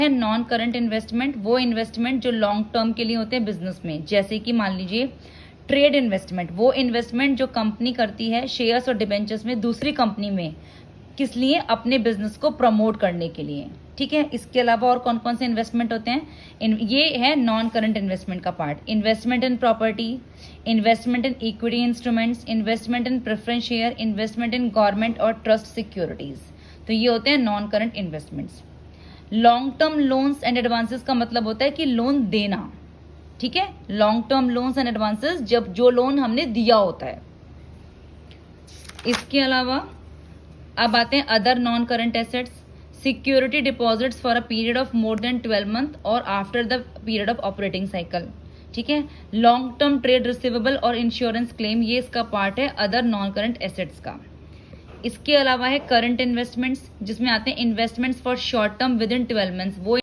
है non current investment, वो investment जो लॉन्ग टर्म के लिए होते हैं बिजनेस में, जैसे कि मान लीजिए ट्रेड इन्वेस्टमेंट, वो इन्वेस्टमेंट जो कंपनी करती है शेयर्स और डिबेंचर्स में दूसरी कंपनी में, किस लिए? अपने बिजनेस को प्रमोट करने के लिए। ठीक है, इसके अलावा और कौन कौन से इन्वेस्टमेंट होते हैं? ये है नॉन करंट इन्वेस्टमेंट का part. Investment in property, investment in equity instruments, investment in preference share, investment in government और ट्रस्ट सिक्योरिटीज। तो ये होते हैं non current investments. Long term loans and advances का मतलब होता है कि लोन देना। ठीक है, long term loans and advances, जब जो लोन हमने दिया होता है। इसके अलावा अब आते हैं other non current assets. Security deposits for a period of more than 12 month और after the period of operating cycle. ठीक है, लॉन्ग टर्म ट्रेड रिसीवेबल और इंश्योरेंस क्लेम, ये इसका पार्ट है अदर नॉन करंट एसेट्स का। इसके अलावा है करंट इन्वेस्टमेंट्स, जिसमें आते हैं investments for short term with in 12 months. वो